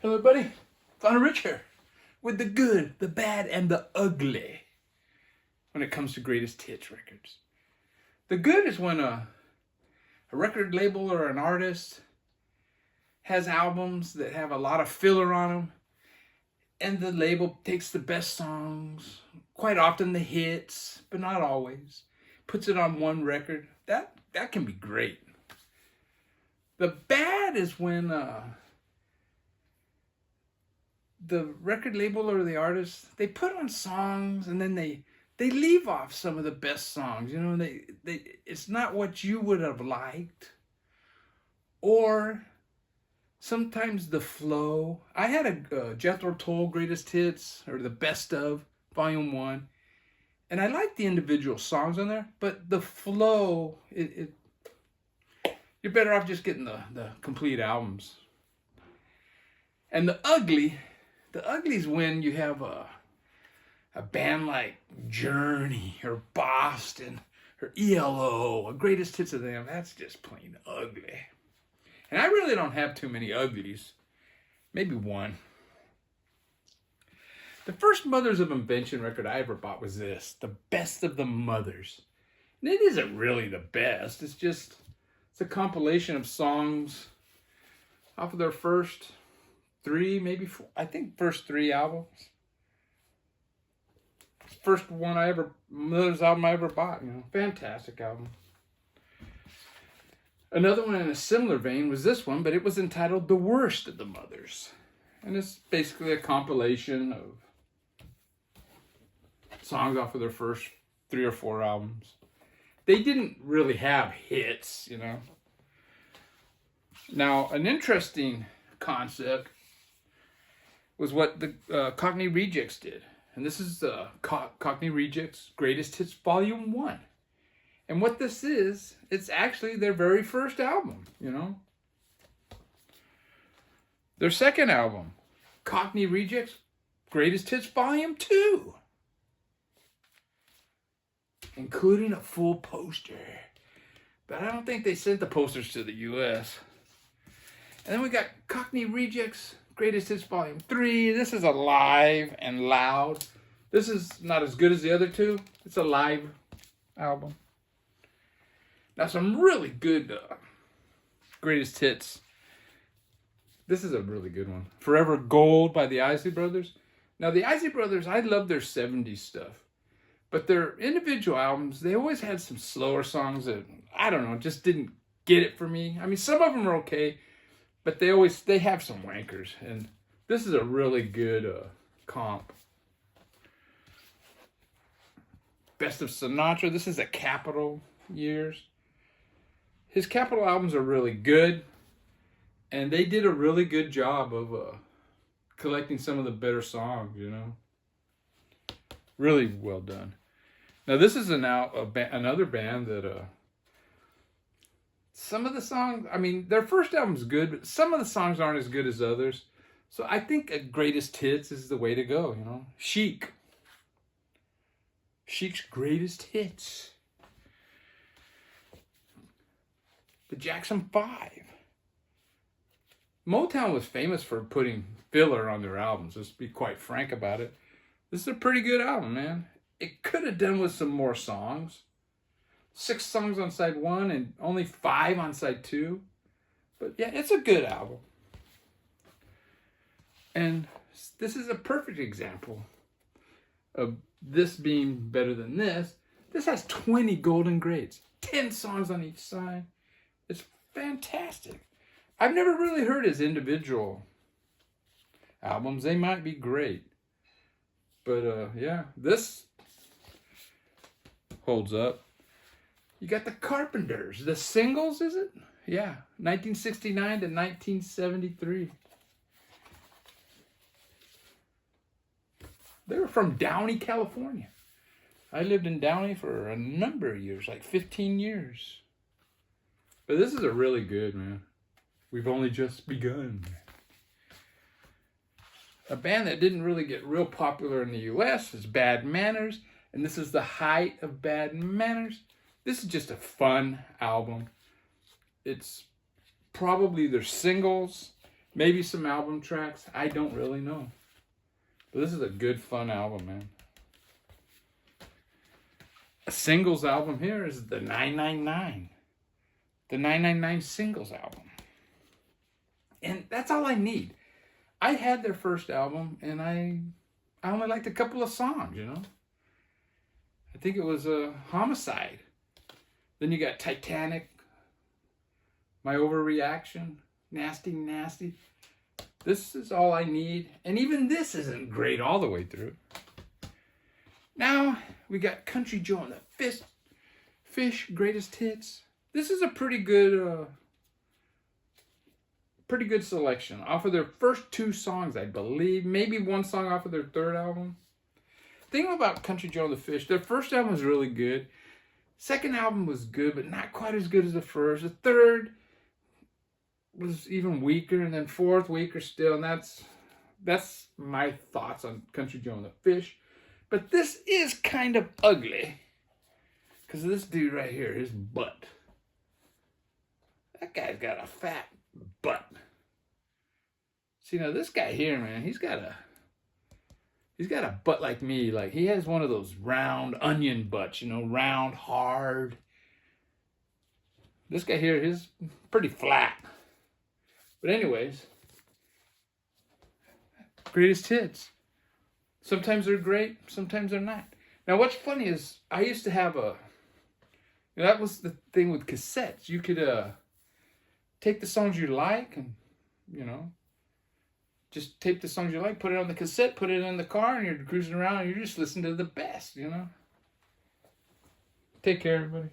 Hello, buddy. Father Rich here with the good, the bad, and the ugly when it comes to greatest hits records. The good is when a record label or an artist has albums that have a lot of filler on them, and the label takes the best songs, quite often the hits, but not always, puts it on one record. That can be great. The bad is when the record label or the artist, they put on songs and then they leave off some of the best songs. You know, they it's not what you would have liked. Or sometimes the flow. I had a Jethro Tull Greatest Hits, or the Best Of, Volume 1. And I liked the individual songs on there, but the flow, you're better off just getting the complete albums. And the ugly is when you have a band like Journey or Boston or ELO, a greatest hits of them. That's just plain ugly. And I really don't have too many uglies. Maybe one. The first Mothers of Invention record I ever bought was this, The Best of the Mothers. And it isn't really the best. It's a compilation of songs off of their first three, maybe four, I think first three albums. First Mothers album I ever bought, fantastic album. Another one in a similar vein was this one, but it was entitled The Worst of the Mothers. And it's basically a compilation of songs off of their first 3 or 4 albums. They didn't really have hits, Now, an interesting concept was what the Cockney Rejects did. And this is the Cockney Rejects Greatest Hits Volume 1. And what this is, it's actually their very first album, Their second album, Cockney Rejects Greatest Hits Volume 2. Including a full poster. But I don't think they sent the posters to the U.S. And then we got Cockney Rejects Greatest Hits Volume 3. This is a live and loud. This is not as good as the other two. It's a live album. Now some really good greatest hits. This is a really good one. Forever Gold by the Isley Brothers. Now the Isley Brothers, I love their 70s stuff. But their individual albums, they always had some slower songs that, I don't know, just didn't get it for me. I mean, some of them are okay, but they have some wankers. And this is a really good comp. Best of Sinatra, this is a Capitol years. His Capitol albums are really good. And they did a really good job of collecting some of the better songs, Really well done. Now this is another band that some of the songs, I mean, their first album's good, but some of the songs aren't as good as others. So I think a greatest hits is the way to go, Chic. Chic's Greatest Hits. The Jackson 5. Motown was famous for putting filler on their albums. Let's be quite frank about it. This is a pretty good album, man. It could have done with some more songs. 6 songs on side 1 and only 5 on side 2. But yeah, it's a good album. And this is a perfect example of this being better than this. This has 20 golden grades. 10 songs on each side. It's fantastic. I've never really heard his individual albums. They might be great. But yeah, this holds up. You got the Carpenters. The Singles, is it? Yeah, 1969 to 1973. They were from Downey, California. I lived in Downey for a number of years, like 15 years. But this is a really good, man. We've only just begun. A band that didn't really get real popular in the U.S. is Bad Manners. And this is the height of Bad Manners. This is just a fun album. It's probably their singles Maybe some album tracks. I don't really know. But this is a good, fun album, man. A singles album here is the 999. The 999 singles album. And that's all I need. I had their first album, and I only liked a couple of songs, you know. I think it was Homicide. Then you got Titanic, My Overreaction, Nasty Nasty. This is all I need. And even this isn't great all the way through. Now we got Country Joe and the Fish Greatest Hits. This is a pretty good selection. Off of their first 2 songs, I believe. Maybe 1 song off of their 3rd album. Thing about Country Joe and the Fish, their first album was really good. Second album was good, but not quite as good as the first. The third was even weaker, and then fourth weaker still, and that's my thoughts on Country Joe and the Fish. But this is kind of ugly, because of this dude right here, his butt. That guy's got a fat butt. See, now this guy here, man, he's got a butt like me. Like, he has one of those round onion butts, you know, round, hard. This guy here is pretty flat. But anyways, greatest hits. Sometimes they're great, sometimes they're not. Now, what's funny is I used to have that was the thing with cassettes. You could take the songs you like and, you know, just tape the songs you like, put it on the cassette, put it in the car, and you're cruising around and you're just listening to the best, you know. Take care, everybody.